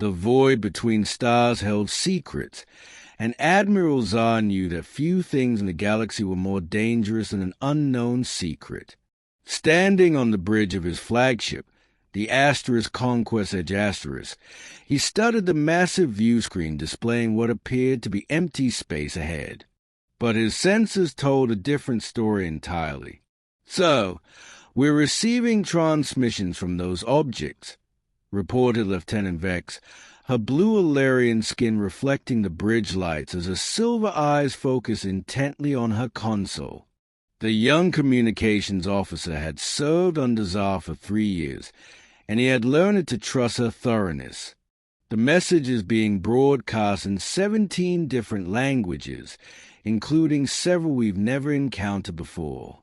The void between stars held secrets, and Admiral Zar knew that few things in the galaxy were more dangerous than an unknown secret. Standing on the bridge of his flagship, the Asterisk Conquest Edge Asterisk, he studied the massive view screen displaying what appeared to be empty space ahead. But his sensors told a different story entirely. "So, we're receiving transmissions from those objects," reported Lieutenant Vex, her blue Illyrian skin reflecting the bridge lights as her silver eyes focused intently on her console. The young communications officer had served under Zar for 3 years, and he had learned to trust her thoroughness. The message is being broadcast in 17 different languages, including several we've never encountered before.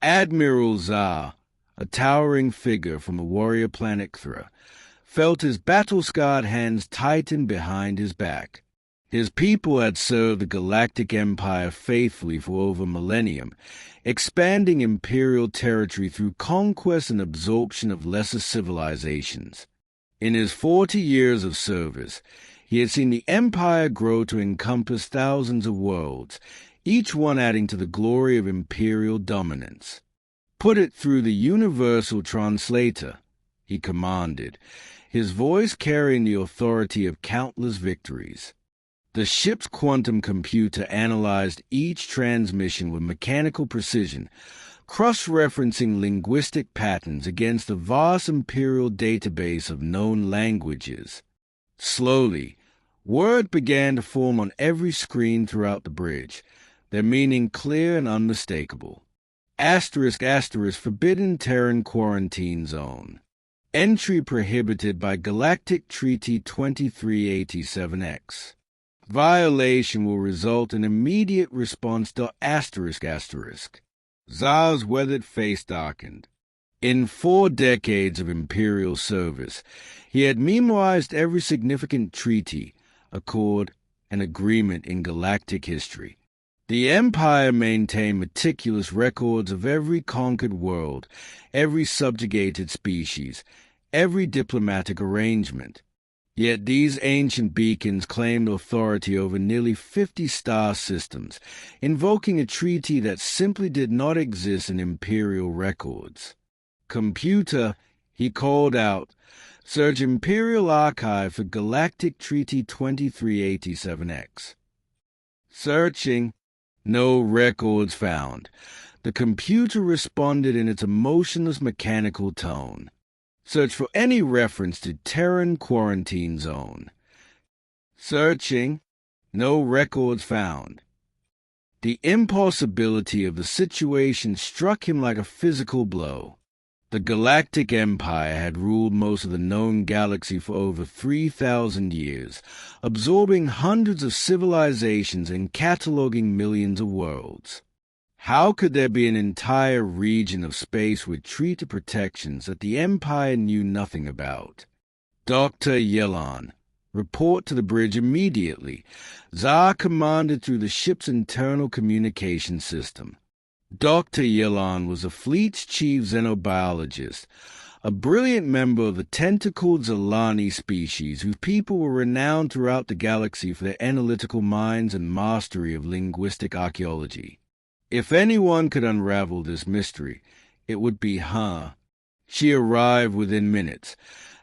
Admiral Zar, a towering figure from the warrior planet Thra, felt his battle-scarred hands tighten behind his back. His people had served the Galactic Empire faithfully for over a millennium, expanding imperial territory through conquest and absorption of lesser civilizations. In his 40 years of service, he had seen the Empire grow to encompass thousands of worlds, each one adding to the glory of imperial dominance. "Put it through the Universal Translator," he commanded, his voice carrying the authority of countless victories. The ship's quantum computer analyzed each transmission with mechanical precision, cross-referencing linguistic patterns against a vast imperial database of known languages. Slowly, words began to form on every screen throughout the bridge, their meaning clear and unmistakable. Asterisk, asterisk, forbidden Terran quarantine zone. Entry prohibited by Galactic Treaty 2387X. Violation will result in immediate response to asterisk, asterisk. Zar's weathered face darkened. In 4 decades of imperial service, he had memorized every significant treaty, accord, and agreement in galactic history. The Empire maintained meticulous records of every conquered world, every subjugated species, every diplomatic arrangement. Yet these ancient beacons claimed authority over nearly 50 star systems, invoking a treaty that simply did not exist in imperial records. "Computer," he called out, "search Imperial Archive for Galactic Treaty 2387X. Searching. No records found. The computer responded in its emotionless mechanical tone. Search for any reference to Terran quarantine zone. Searching. No records found. The impossibility of the situation struck him like a physical blow. The Galactic Empire had ruled most of the known galaxy for over 3,000 years, absorbing hundreds of civilizations and cataloging millions of worlds. How could there be an entire region of space with treaty protections that the Empire knew nothing about? "Dr. Yelon, report to the bridge immediately," Zar commanded through the ship's internal communication system. Dr. Yelon was the fleet's chief xenobiologist, a brilliant member of the tentacled Zalani species whose people were renowned throughout the galaxy for their analytical minds and mastery of linguistic archaeology. If anyone could unravel this mystery, it would be her. She arrived within minutes,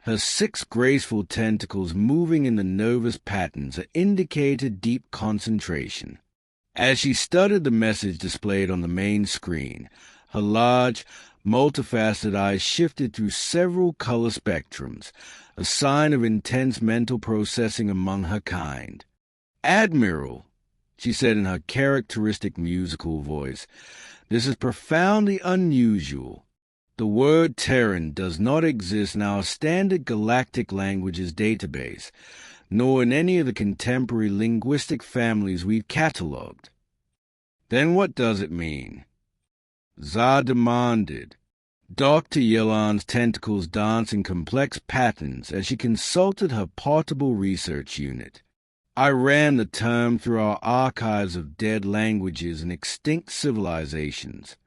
her 6 graceful tentacles moving in the nervous patterns that indicated deep concentration. As she studied the message displayed on the main screen, her large, multifaceted eyes shifted through several color spectrums, a sign of intense mental processing among her kind. "Admiral," she said in her characteristic musical voice, "this is profoundly unusual. The word Terran does not exist in our standard galactic languages database, nor in any of the contemporary linguistic families we've catalogued." "Then what does it mean?" Zar demanded, Dr. Yelon's tentacles danced in complex patterns as she consulted her portable research unit. "I ran the term through our archives of dead languages and extinct civilizations.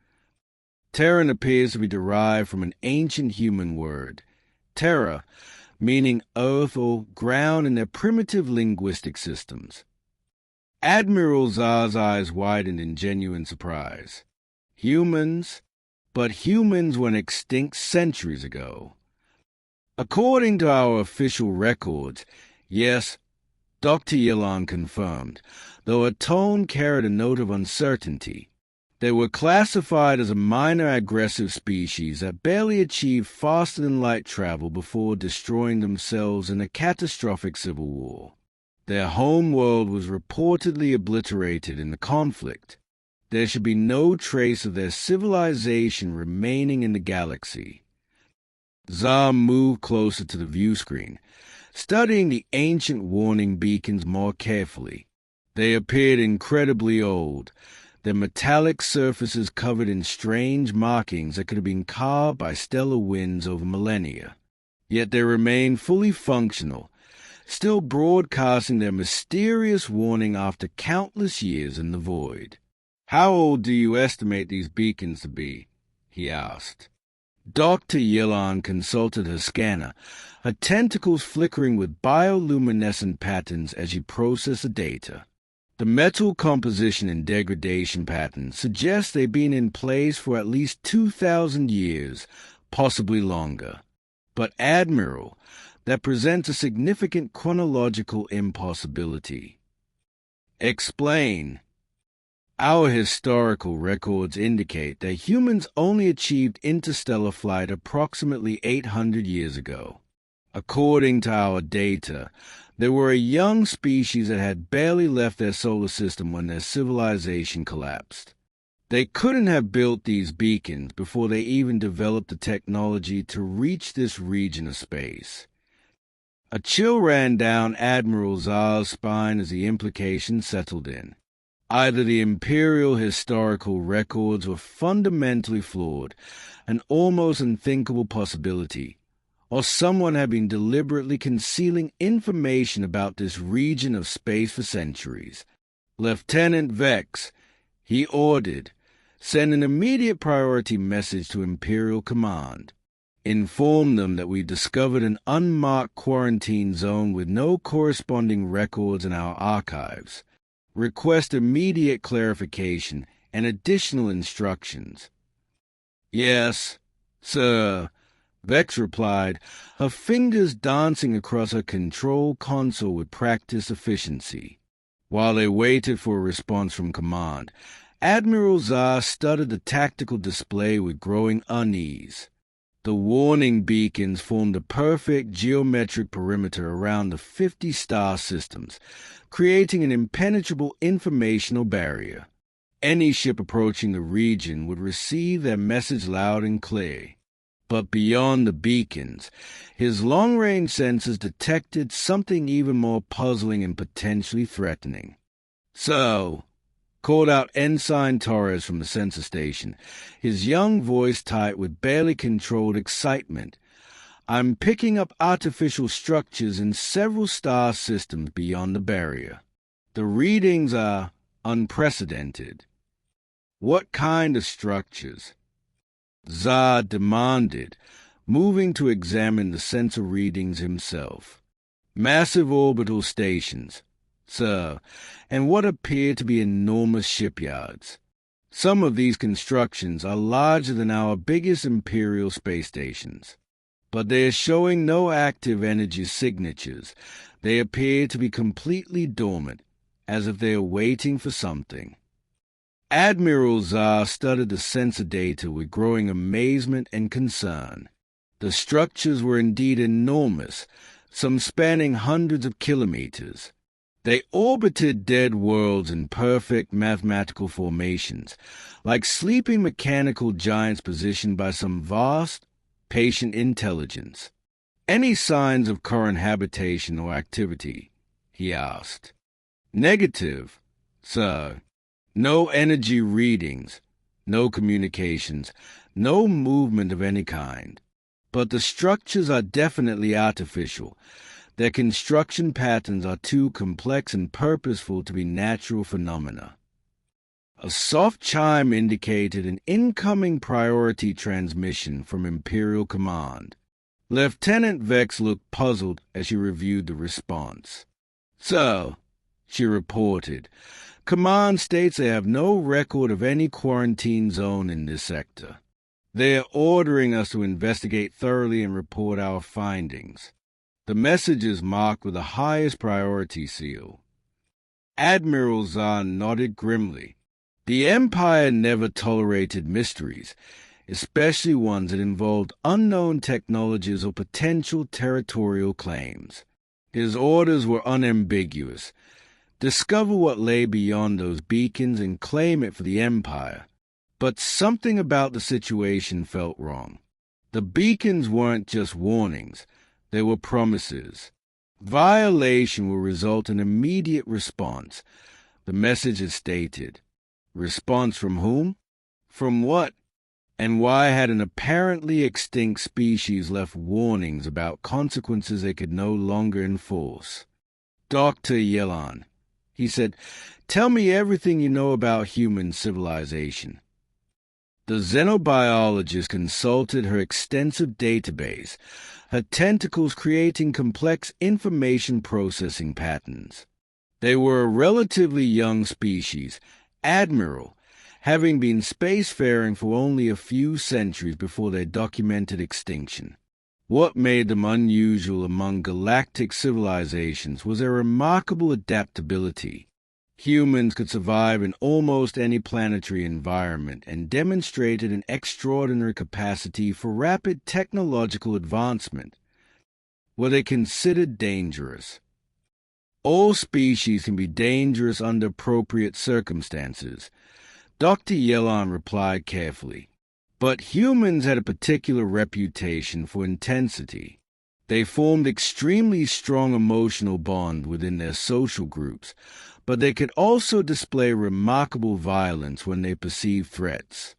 Terran appears to be derived from an ancient human word, terra, meaning earth or ground in their primitive linguistic systems. Admiral Za's eyes widened in genuine surprise. Humans? But humans went extinct centuries ago. According to our official records, yes, Dr. Yillan confirmed, though her tone carried a note of uncertainty. They were classified as a minor aggressive species that barely achieved faster-than-light travel before destroying themselves in a catastrophic civil war. Their home world was reportedly obliterated in the conflict. There should be no trace of their civilization remaining in the galaxy. Za moved closer to the view screen, studying the ancient warning beacons more carefully. They appeared incredibly old, their metallic surfaces covered in strange markings that could have been carved by stellar winds over millennia. Yet they remained fully functional, still broadcasting their mysterious warning after countless years in the void. "How old do you estimate these beacons to be?" he asked. Dr. Yillan consulted her scanner, her tentacles flickering with bioluminescent patterns as she processed the data. The metal composition and degradation patterns suggest they've been in place for at least 2,000 years, possibly longer. But, Admiral, that presents a significant chronological impossibility. Explain. Our historical records indicate that humans only achieved interstellar flight approximately 800 years ago. According to our data, they were a young species that had barely left their solar system when their civilization collapsed. They couldn't have built these beacons before they even developed the technology to reach this region of space. A chill ran down Admiral Za's spine as the implication settled in. Either the Imperial historical records were fundamentally flawed, an almost unthinkable possibility, or someone had been deliberately concealing information about this region of space for centuries. "Lieutenant Vex," he ordered, "send an immediate priority message to Imperial Command. Inform them that we discovered an unmarked quarantine zone with no corresponding records in our archives. Request immediate clarification and additional instructions." "Yes, sir," Vex replied, her fingers dancing across her control console with practiced efficiency. While they waited for a response from command, Admiral Za studied the tactical display with growing unease. The warning beacons formed a perfect geometric perimeter around the 50 star systems, creating an impenetrable informational barrier. Any ship approaching the region would receive their message loud and clear. But beyond the beacons, his long-range sensors detected something even more puzzling and potentially threatening. "So," called out Ensign Torres from the sensor station, his young voice tight with barely controlled excitement, "I'm picking up artificial structures in several star systems beyond the barrier. The readings are unprecedented." "What kind of structures?" Za demanded, moving to examine the sensor readings himself. "Massive orbital stations, sir, and what appear to be enormous shipyards. Some of these constructions are larger than our biggest Imperial space stations. But they are showing no active energy signatures. They appear to be completely dormant, as if they are waiting for something." Admiral Za studied the sensor data with growing amazement and concern. The structures were indeed enormous, some spanning hundreds of kilometers. They orbited dead worlds in perfect mathematical formations, like sleeping mechanical giants positioned by some vast, patient intelligence. "Any signs of current habitation or activity?" he asked. "Negative, sir. No energy readings, no communications, no movement of any kind. But the structures are definitely artificial. Their construction patterns are too complex and purposeful to be natural phenomena." A soft chime indicated an incoming priority transmission from Imperial Command. Lieutenant Vex looked puzzled as she reviewed the response. "So," she reported, "Command states they have no record of any quarantine zone in this sector. They are ordering us to investigate thoroughly and report our findings. The message is marked with the highest priority seal." Admiral Zahn nodded grimly. The Empire never tolerated mysteries, especially ones that involved unknown technologies or potential territorial claims. His orders were unambiguous. Discover what lay beyond those beacons and claim it for the Empire. But something about the situation felt wrong. The beacons weren't just warnings, they were promises. Violation will result in immediate response, the message had stated. Response from whom? From what? And why had an apparently extinct species left warnings about consequences they could no longer enforce? "Dr. Yelan," he said, "tell me everything you know about human civilization." The xenobiologist consulted her extensive database, her tentacles creating complex information processing patterns. They were a relatively young species, Admiral, having been spacefaring for only a few centuries before their documented extinction. What made them unusual among galactic civilizations was their remarkable adaptability. Humans could survive in almost any planetary environment and demonstrated an extraordinary capacity for rapid technological advancement. Were they considered dangerous? All species can be dangerous under appropriate circumstances, Dr. Yelan replied carefully. But humans had a particular reputation for intensity. They formed extremely strong emotional bond within their social groups, but they could also display remarkable violence when they perceived threats.